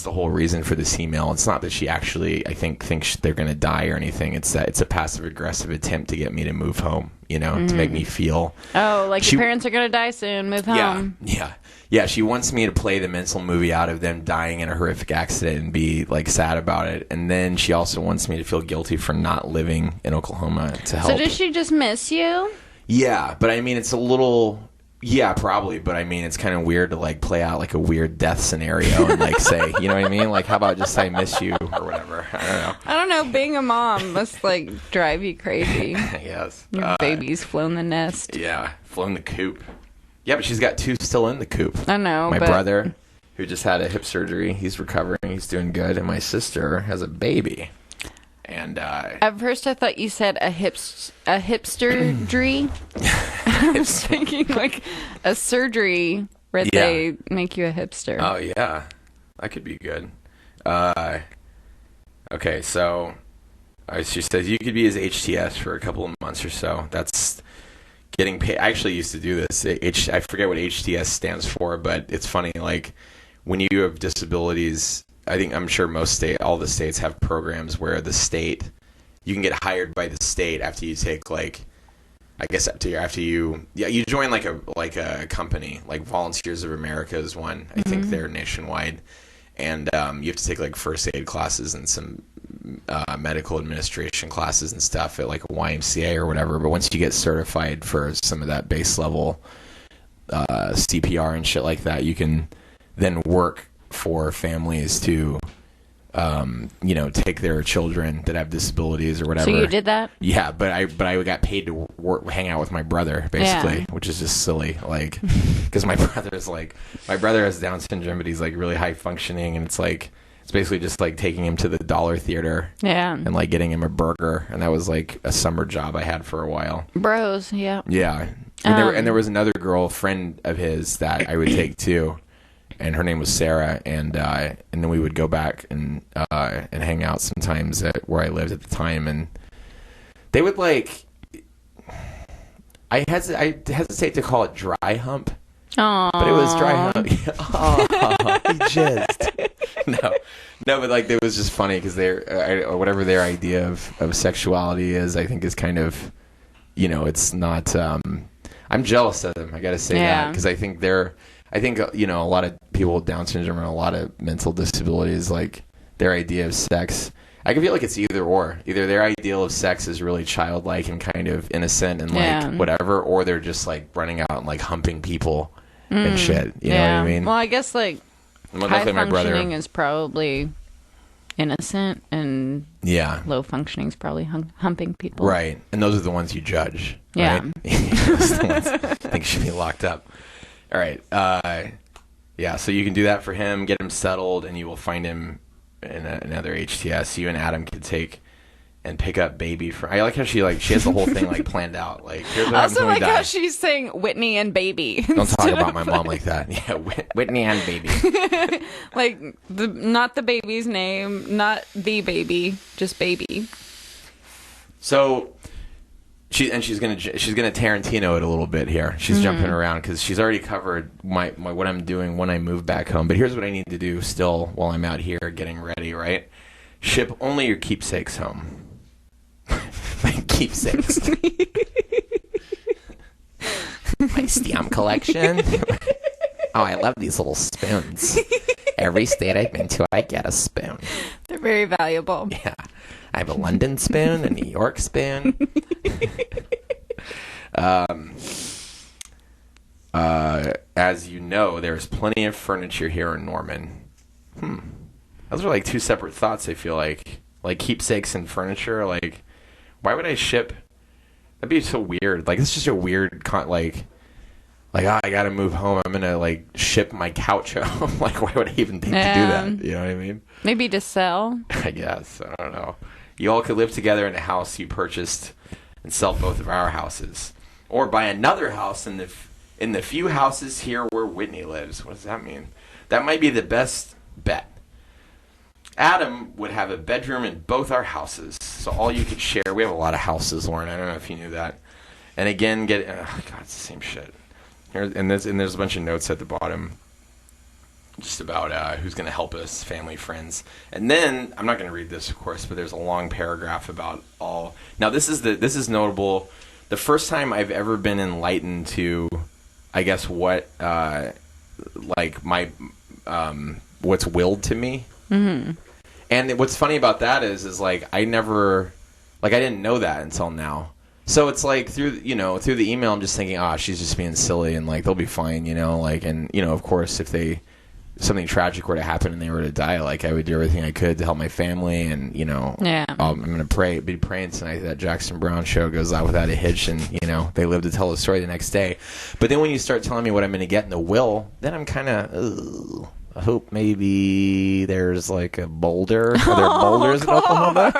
the whole reason for this email. It's not that she actually, I think, thinks they're going to die or anything. It's that it's a passive aggressive attempt to get me to move home, to make me feel. Oh, like your parents are going to die soon. Move home. Yeah. She wants me to play the mental movie out of them dying in a horrific accident and be like sad about it. And then she also wants me to feel guilty for not living in Oklahoma to help. So does she just miss you? Yeah, but I mean, it's a little. Yeah, probably, but I mean, it's kind of weird to like play out like a weird death scenario and like say, you know what I mean? Like, how about just say miss you or whatever? I don't know. Being a mom must like drive you crazy. Yes. Your baby's flown the nest. Yeah, flown the coop. Yeah, but she's got 2 still in the coop. I know. My brother, who just had a hip surgery, he's recovering. He's doing good. And my sister has a baby. And at first I thought you said a hipster-dry. I was thinking like a surgery where they make you a hipster. Oh, yeah. That could be good. Okay, so she says you could be his HTS for a couple of months or so. That's getting paid. I actually used to do this. I forget what HTS stands for, but it's funny. Like when you have disabilities, I'm sure all the states have programs where you can get hired by the state after you take you join like a company, like Volunteers of America is one. I think they're nationwide, and you have to take like first aid classes and some medical administration classes and stuff at like a YMCA or whatever. But once you get certified for some of that base level CPR and shit like that, you can then work for families to take their children that have disabilities or whatever. So you did that? Yeah, but I got paid to hang out with my brother basically, which is just silly, like because my brother has Down syndrome, but he's like really high functioning, and it's basically just like taking him to the Dollar Theater, and like getting him a burger, and that was like a summer job I had for a while. Bros, yeah. And there was another girlfriend of his that I would take too. And her name was Sarah, and then we would go back and hang out sometimes at where I lived at the time, and they would like. I hesitate to call it dry hump, but it was dry hump. He jizzed. No, but like it was just funny because whatever their idea of sexuality is, I think is kind of, it's not. I'm jealous of them. I got to say that because I think a lot of people with Down syndrome and a lot of mental disabilities, like their idea of sex, I can feel like it's either or. Either their ideal of sex is really childlike and kind of innocent and like whatever, or they're just like running out and like humping people and shit. You know what I mean? Well, I guess like high functioning is probably innocent, and low functioning is probably humping people. Right, and those are the ones you judge. Yeah, right? Those are the ones I think should be locked up. All right. Yeah, so you can do that for him, get him settled, and you will find him in another HTS. You and Adam could take and pick up baby from. I like how she has the whole thing like planned out. Like, here's what happens Also, when we like how die. she's saying Whitney and baby. Don't talk about my mom like that. Yeah, Whitney and baby. Like not the baby's name, not the baby, just baby. So she's gonna Tarantino it a little bit here. She's jumping around because she's already covered my what I'm doing when I move back home. But here's what I need to do still while I'm out here getting ready. Right, ship only your keepsakes home. My keepsakes. My stamp collection. Oh, I love these little spoons. Every state I've been to, I get a spoon. They're very valuable. Yeah. I have a London spoon, a New York spoon. As you know, there's plenty of furniture here in Norman. Those are like two separate thoughts, I feel like. Like keepsakes and furniture. Like, why would I ship? That'd be so weird. Like, it's just a weird, I gotta move home. I'm gonna, like, ship my couch home. Like, why would I even think to do that? You know what I mean? Maybe to sell. I guess. I don't know. You all could live together in a house you purchased and sell both of our houses. Or buy another house in the few houses here where Whitney lives. What does that mean? That might be the best bet. Adam would have a bedroom in both our houses, so all you could share. We have a lot of houses, Lauren. I don't know if you knew that. And again, God, it's the same shit. There's a bunch of notes at the bottom, just about who's going to help us, family, friends. And then I'm not going to read this, of course, but there's a long paragraph about all. Now this is notable. The first time I've ever been enlightened to, I guess, what like my what's willed to me. Mm-hmm. And what's funny about that is like I didn't know that until now. So it's like through the email, I'm just thinking, she's just being silly, and like they'll be fine, like, and of course, if something tragic were to happen and they were to die, like I would do everything I could to help my family, and I'm gonna be praying tonight that Jackson Brown show goes out without a hitch, and they live to tell the story the next day. But then when you start telling me what I'm gonna get in the will, then I'm kind of. I hope maybe there's like a boulder. Are there boulders in Oklahoma?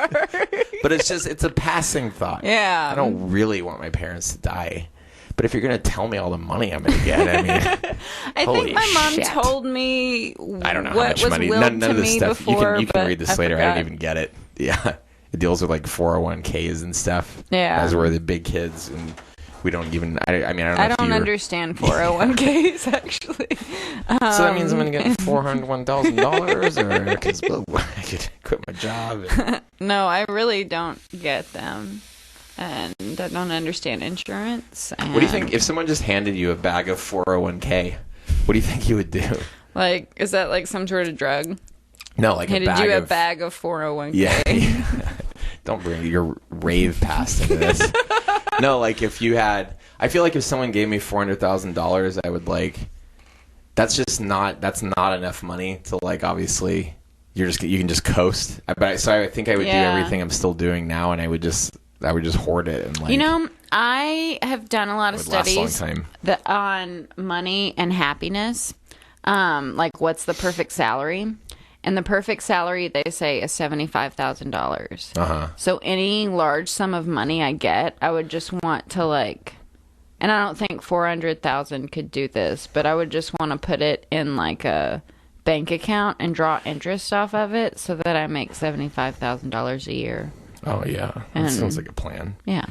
But it's a passing thought. Yeah. I don't really want my parents to die. But if you're going to tell me all the money I'm going to get, I mean, I think my mom told me I don't know how what much was money. willed None to of this me stuff. Before, you can read this later. Forgot. I don't even get it. Yeah. It deals with like 401ks and stuff. Yeah. As we're the big kids, and we don't even. I don't know. I don't understand 401ks actually. So that means I'm going to get $401,000, or because I could quit my job. No, I really don't get them, and I don't understand insurance. And what do you think if someone just handed you a bag of 401k? What do you think you would do? Like, is that like some sort of drug? No, like handed you a bag of 401k. Yeah. Don't bring your rave past into this. No, like if you had, I feel like if someone gave me $400,000, I would like. That's not enough money to like. Obviously, you can just coast. So I think I would do everything I'm still doing now, and I would just hoard it and like. I have done a lot of studies on money and happiness. Like what's the perfect salary? And the perfect salary, they say, is $75,000. Uh-huh. So any large sum of money I get, I would just want to like, and I don't think 400,000 could do this, but I would just want to put it in like a bank account and draw interest off of it so that I make $75,000 a year. Oh yeah, that sounds like a plan. Yeah.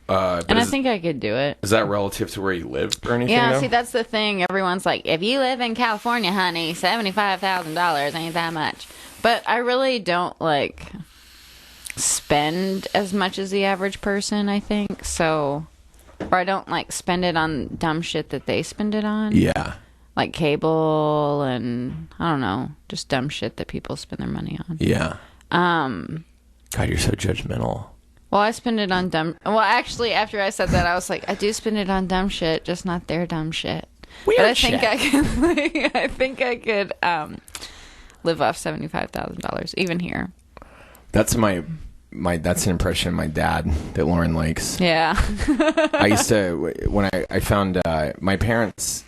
And I think I could do it. Is that relative to where you live or anything? Yeah, though? see, that's the thing. Everyone's like, if you live in California, honey, $75,000 ain't that much. But I really don't, like, spend as much as the average person, I think. So, or I don't, like, spend it on dumb shit that they spend it on. Yeah. Like cable and, I don't know, just dumb shit that people spend their money on. Yeah. God, you're so judgmental. Well, I spend it on dumb... Well, actually, after I said that, I was like, I do spend it on dumb shit, just not their dumb shit. Weird but I shit. think I could live off $75,000, even here. That's that's an impression of my dad that Lauren likes. Yeah. I used to, when I found my parents,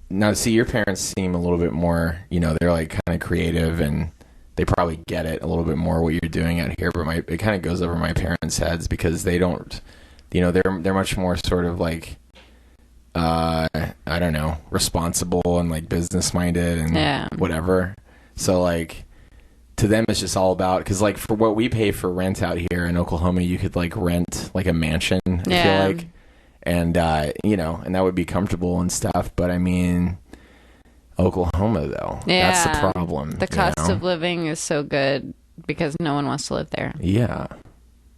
now see, your parents seem a little bit more, they're like kind of creative and they probably get it a little bit more what you're doing out here, but it kind of goes over my parents' heads because they don't, they're much more sort of like, I don't know, responsible and like business minded and whatever. So like to them it's just all about, because like for what we pay for rent out here in Oklahoma, you could like rent like a mansion, I feel like, and and that would be comfortable and stuff. But I mean, Oklahoma though, that's the problem. The cost of living is so good because no one wants to live there. Yeah,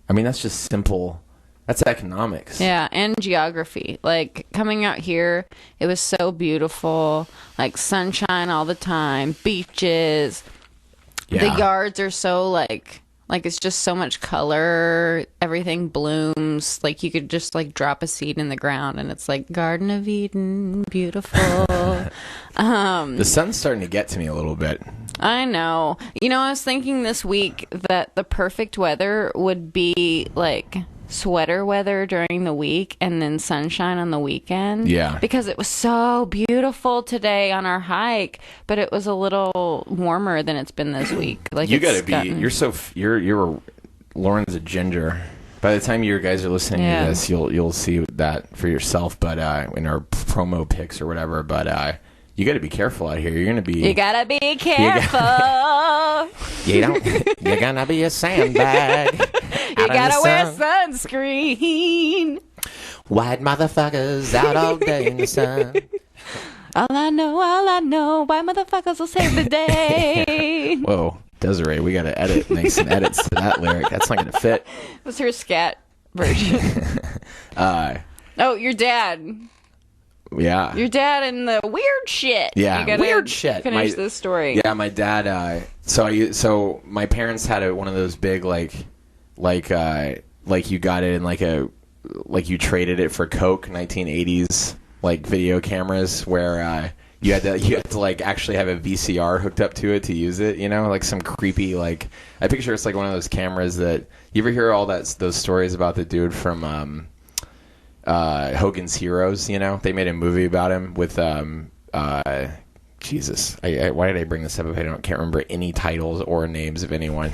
I mean that's just simple. That's economics. Yeah, and geography. Like, coming out here, it was so beautiful. Like, sunshine all the time, beaches. Yeah. The yards are so, like it's just so much color. Everything blooms. Like, you could just, like, drop a seed in the ground, and it's like, Garden of Eden, beautiful. The sun's starting to get to me a little bit. I know. I was thinking this week that the perfect weather would be, like, sweater weather during the week and then sunshine on the weekend. Yeah. Because it was so beautiful today on our hike, but it was a little warmer than it's been this week. Like, you gotta be, you're Lauren's a ginger. By the time you guys are listening to this, you'll see that for yourself, but in our promo pics or whatever, but you got to be careful out here. You're gonna be. You gotta be careful. You're gonna be a sandbag. You gotta wear sunscreen. White motherfuckers out all day in the sun. All I know, white motherfuckers will save the day. Whoa, Desiree, we gotta make some edits to that lyric. That's not gonna fit. It was her scat version. Oh, your dad. Yeah. Your dad and the weird shit. Yeah, weird shit. Finish this story. Yeah, my dad. So my parents had one of those big like you got it in like you traded it for Coke 1980s like video cameras where you had to like actually have a VCR hooked up to it to use it. Like some creepy like I picture it's like one of those cameras that you ever hear all those stories about the dude from Hogan's Heroes, they made a movie about him with Jesus. Why did I bring this up if I can't remember any titles or names of anyone?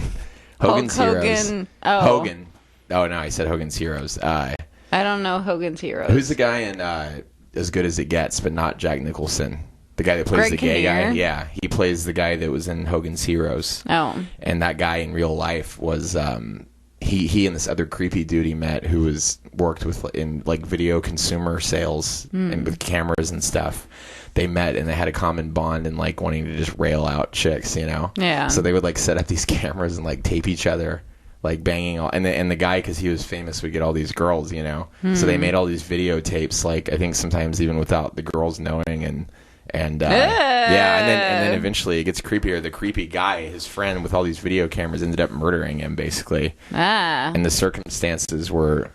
Hogan's Heroes. Hogan. Oh no, I said Hogan's Heroes. I don't know Hogan's Heroes. Who's the guy in As Good as It Gets, but not Jack Nicholson? The guy that plays Greg the gay Kinnear? guy. Yeah, he plays the guy that was in Hogan's Heroes. Oh. And that guy in real life was he and this other creepy dude he met who worked in like video consumer sales and with cameras and stuff. They met and they had a common bond in like wanting to just rail out chicks, Yeah. So they would like set up these cameras and like tape each other, like banging all. And the guy, because he was famous, would get all these girls, So they made all these videotapes, like I think sometimes even without the girls knowing and yeah, and then eventually it gets creepier. The creepy guy, his friend with all these video cameras, ended up murdering him basically. And the circumstances were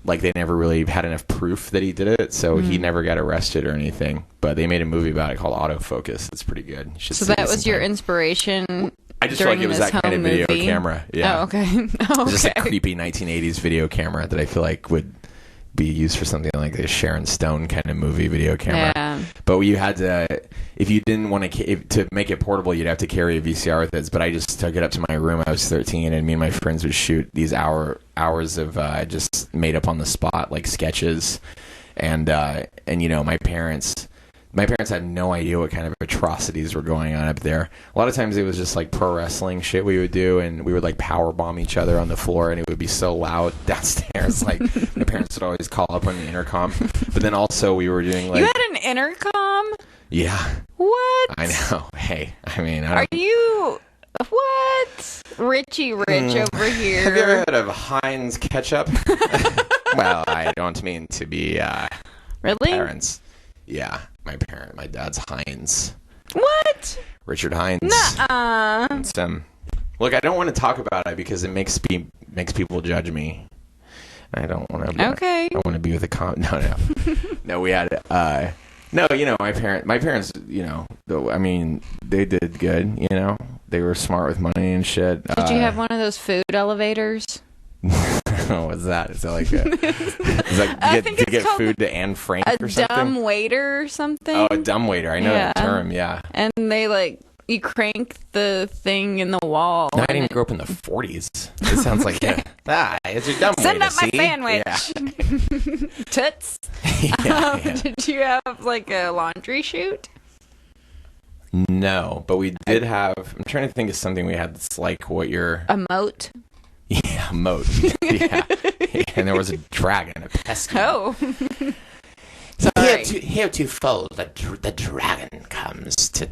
like they never really had enough proof that he did it, so he never got arrested or anything. But they made a movie about it called Autofocus. It's pretty good. So that was your inspiration. I just feel like it was that kind of video camera. Yeah. Oh, okay. It's just a creepy 1980s video camera that I feel like would be used for something like a Sharon Stone kind of movie video camera. Yeah. But you had to, if you didn't want to make it portable, you'd have to carry a VCR with it. But I just took it up to my room. I was 13, and me and my friends would shoot these hours of just made up on the spot like sketches, and my parents had no idea what kind of atrocities were going on up there. A lot of times it was just like pro wrestling shit we would do, and we would like power bomb each other on the floor, and it would be so loud downstairs. Like my parents would always call up on the intercom. But then also we were doing like... You had an intercom? Yeah. What? I know. Hey, I mean... Are you... What? Richie Rich over here. Have you ever heard of Heinz ketchup? Well, I don't mean to be... Really? Parents. Yeah, my dad's Heinz. What? Richard Heinz. Nuh-uh. Look, I don't want to talk about it because it makes people judge me. I don't want to. Okay. I want to be with a No. No, we had no, my parents, I mean, they did good, They were smart with money and shit. Did you have one of those food elevators? What's that? Is that like is that to get food to Anne Frank or something? A dumb waiter or something. Oh, a dumb waiter. I know that term. Yeah. And they like you crank the thing in the wall. No, I didn't grow up in the 40s. It sounds like it's a dumb Send way up to my see. sandwich. Yeah. Toots. Yeah. Did you have like a laundry chute? No, but we did have. I'm trying to think of something we had that's like what you're. A moat. Yeah, moat. Yeah. And there was a dragon, a pesky. Oh. So heretofore, the dragon comes to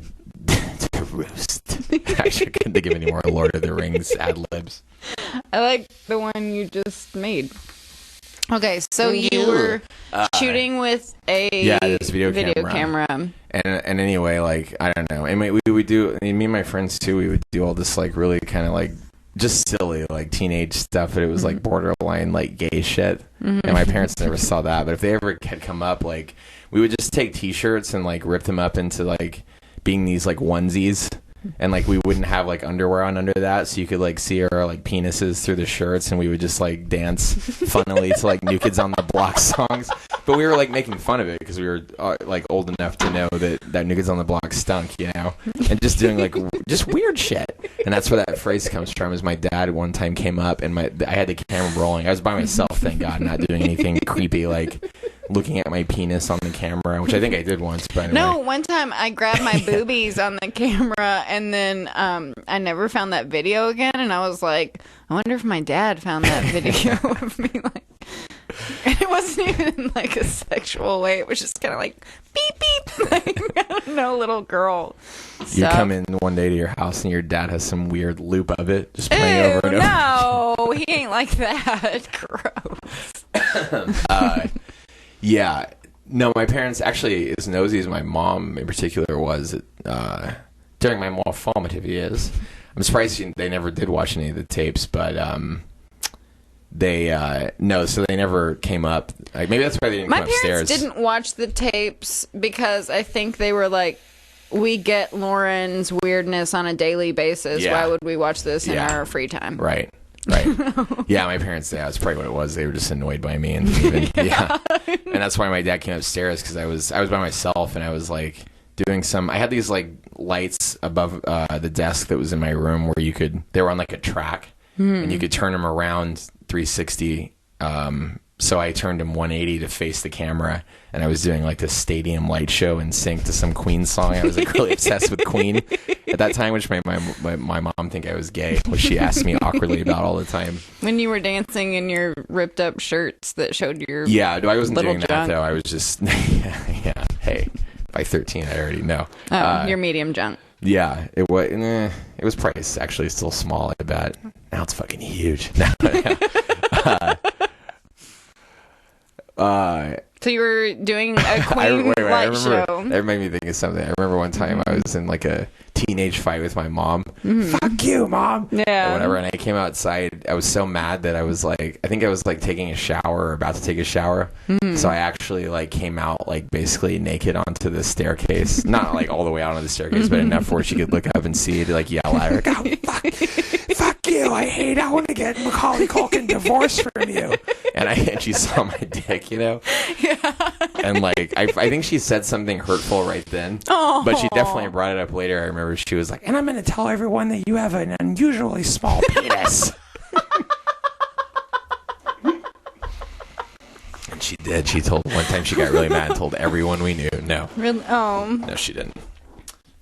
roost. I actually couldn't think of any more Lord of the Rings ad libs. I like the one you just made. Okay, so you were shooting with a this video camera. And anyway, like, I don't know. And we would do, and me and my friends too, we would do all this like really kind of like just silly like teenage stuff, but it was like borderline like gay shit. And my parents never saw that, but if they ever had come up, like we would just take t-shirts and like rip them up into like being these like onesies. And like we wouldn't have like underwear on under that, so you could like see our like penises through the shirts, and we would just like dance funnily to like New Kids on the Block songs. But we were like making fun of it because we were like old enough to know that New Kids on the Block stunk, you know, and just doing like just weird shit. And that's where that phrase comes from. Is my dad one time came up and I had the camera rolling. I was by myself, thank God, not doing anything creepy like looking at my penis on the camera, which I think I did once. But anyway. No, one time I grabbed my boobies on the camera, and then I never found that video again. And I was like, I wonder if my dad found that video of me. Like, and it wasn't even in like a sexual way. It was just kind of like beep beep. Like, I don't know, little girl. You come in one day to your house and your dad has some weird loop of it just playing over and over. No, he ain't like that. Gross. Yeah. No, my parents actually, as nosy as my mom in particular was during my more formative years. I'm surprised they never did watch any of the tapes, but so they never came up. Like, maybe that's why they didn't come upstairs. My parents didn't watch the tapes because I think they were like, we get Lauren's weirdness on a daily basis. Yeah. Why would we watch this in our free time? Right. Yeah, my parents, that's probably what it was. They were just annoyed by me. And and that's why my dad came upstairs, because I was by myself, and I was like doing I had these like lights above the desk that was in my room where they were on like a track, and you could turn them around 360. So I turned them 180 to face the camera, and I was doing like this stadium light show in sync to some Queen song. I was like really obsessed with Queen at that time, which made my mom think I was gay, which she asked me awkwardly about all the time. When you were dancing in your ripped up shirts that showed your I wasn't doing junk. that though. I was just yeah. Hey, by 13, I already know. Oh, your medium junk. Yeah, it was probably actually still small, I bet. Now it's fucking huge. So you were doing a Queen light show. That made me think of something. I remember one time I was in like a teenage fight with my mom. Fuck you, Mom. Yeah. Or whatever. And I came outside. I was so mad that I was like, I think I was like taking a shower or about to take a shower. So I actually like came out like basically naked onto the staircase. Not like all the way out on the staircase, but enough where she could look up and see it, like yell at her. Like, oh, fuck you. I hate I want to get Macaulay Culkin divorced from you. And she saw my dick, you know? Yeah. And like, I think she said something hurtful right then. Aww. But she definitely brought it up later. I remember she was like, and I'm going to tell everyone that you have an unusually small penis. And she did. She told one time she got really mad and told everyone we knew. No. Really? Oh. No, she didn't.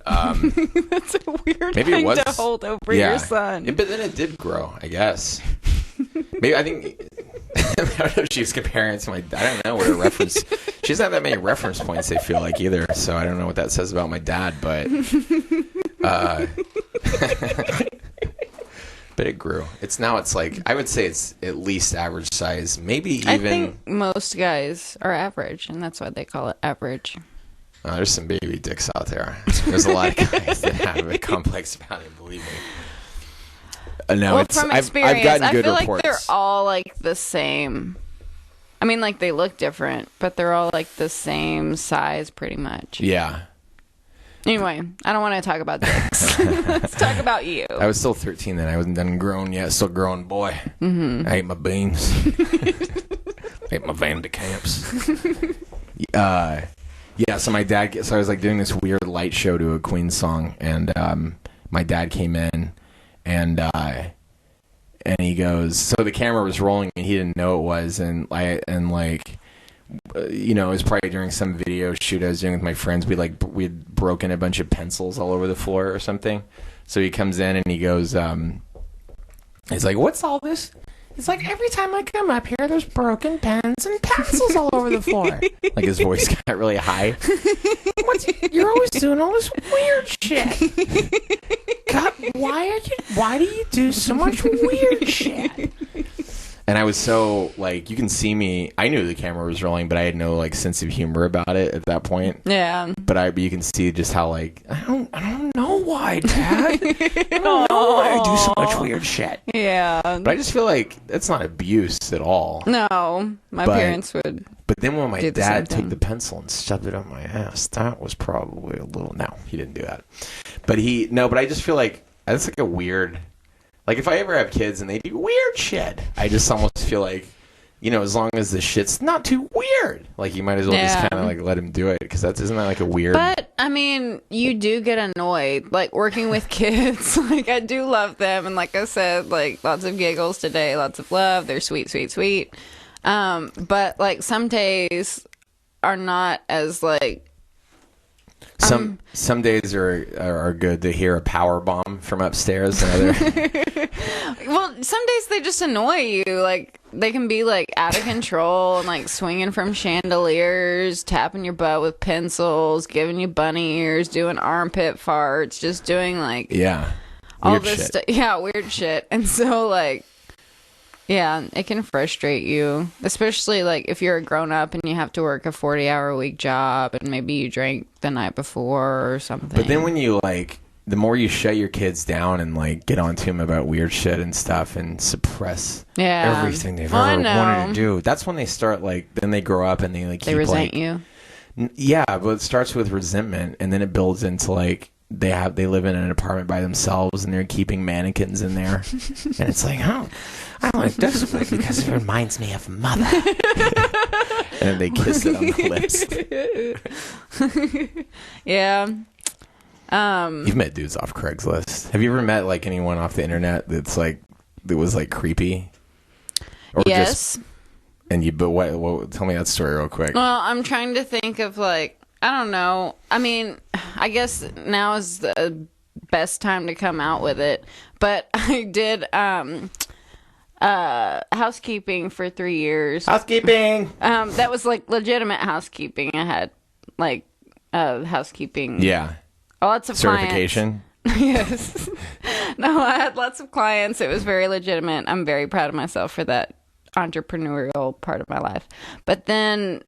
That's a weird thing to hold over your son. But then it did grow, I guess. Maybe I think I don't know if she's comparing it to I don't know what her reference. She doesn't have that many reference points, I feel like, either. So I don't know what that says about my dad, but but it grew. It's like I would say it's at least average size, maybe even. I think most guys are average, and that's why they call it average. There's some baby dicks out there. There's a lot of guys that have a complex about it, believe me. No, well, from experience, I've gotten good I feel reports. like they're all like the same. I mean, like they look different, but they're all like the same size, pretty much. Yeah. Anyway, I don't want to talk about dicks. Let's talk about you. I was still 13 then. I wasn't done grown yet. Still growing boy. Mm-hmm. I ate my beans. Ate my Van de Camps. Yeah, so my dad... So I was like doing this weird light show to a Queen song, and my dad came in, and he goes... So the camera was rolling, and he didn't know it was, and it was probably during some video shoot I was doing with my friends. We'd broken a bunch of pencils all over the floor or something. So he comes in and he goes, he's like, "What's all this?" It's like, "Every time I come up here, there's broken pens and pencils all over the floor." Like his voice got really high. You're always doing all this weird shit. God, why do you do so much weird shit? And I was so, like, you can see me. I knew the camera was rolling, but I had no, like, sense of humor about it at that point. Yeah. But you can see just how, like, I don't know why, Dad. I don't know why I do so much weird shit. Yeah. But I just feel like that's not abuse at all. No, my parents would. But then when my dad took the pencil and shoved it up my ass, that was probably a little. No, he didn't do that. But I just feel like that's like a weird. Like, if I ever have kids and they do weird shit, I just almost feel like, as long as the shit's not too weird, like, you might as well just kind of, like, let him do it, because isn't that, like, a weird... But, I mean, you do get annoyed, like, working with kids. Like, I do love them, and like I said, like, lots of giggles today, lots of love, they're sweet, sweet, sweet. But, like, some days are not as, like... Some days are good to hear a power bomb from upstairs. Well, some days they just annoy you. Like, they can be like out of control and like swinging from chandeliers, tapping your butt with pencils, giving you bunny ears, doing armpit farts, just doing like all this stuff. Yeah, weird shit. And so like, yeah, it can frustrate you, especially like if you're a grown up and you have to work a 40-hour-a-week job and maybe you drank the night before or something. But then when you like, the more you shut your kids down and like get on to them about weird shit and stuff and suppress everything they've ever wanted to do, that's when they start like, then they grow up and they like keep, they resent you. Yeah, but it starts with resentment and then it builds into like, they live in an apartment by themselves and they're keeping mannequins in there. And it's like, oh, I like this because it reminds me of Mother. And they kiss it on the lips. Yeah. You've met dudes off Craigslist. Have you ever met like anyone off the internet that was like creepy? Or yes. But what? Tell me that story real quick. Well, I'm trying to think of like, I don't know. I mean, I guess now is the best time to come out with it. But I did housekeeping for 3 years. Housekeeping. That was like legitimate housekeeping. I had like housekeeping. Yeah. Lots of certification. Yes. No, I had lots of clients. It was very legitimate. I'm very proud of myself for that entrepreneurial part of my life. But then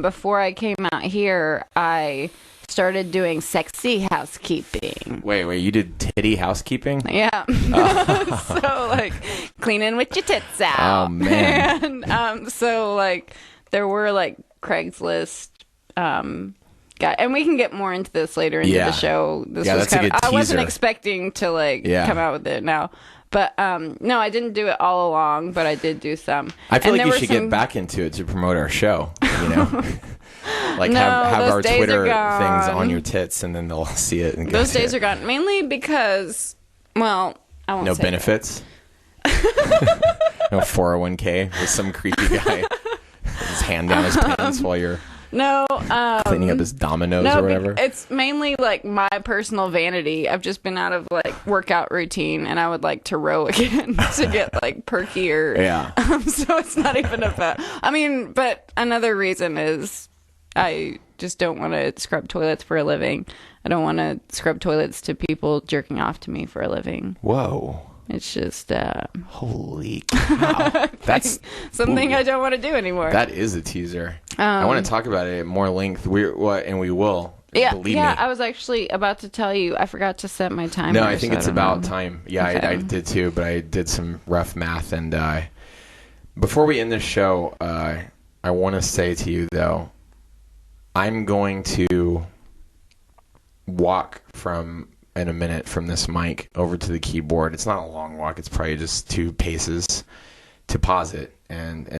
before I came out here, I started doing sexy housekeeping. Wait, you did titty housekeeping? Yeah. So like cleaning with your tits out. Oh man. And so like there were like Craigslist guy, and we can get more into this later into the show. This was that's a good teaser. I wasn't expecting to like come out with it now. But no, I didn't do it all along, but I did do some. I feel like you should get back into it to promote our show, Like have our Twitter things on your tits and then they'll see it. And those days are gone. Mainly because, well, I won't say no benefits? No 401k with some creepy guy his hand down his pants while you're cleaning up his dominoes or whatever. It's mainly like my personal vanity. I've just been out of like workout routine and I would like to row again to get like perkier. Yeah. So it's not even about, I mean, but another reason is I just don't want to scrub toilets for a living. I don't want to scrub toilets to people jerking off to me for a living. Whoa. It's just holy cow. That's something I don't want to do anymore. That is a teaser. I want to talk about it at more length. We will. Yeah, believe me. I was actually about to tell you. I forgot to set my timer. No, I think it's about time. Yeah, okay. I did too, but I did some rough math. And before we end this show, I want to say to you though, I'm going to walk in a minute from this mic over to the keyboard. It's not a long walk. It's probably just 2 paces to pause it and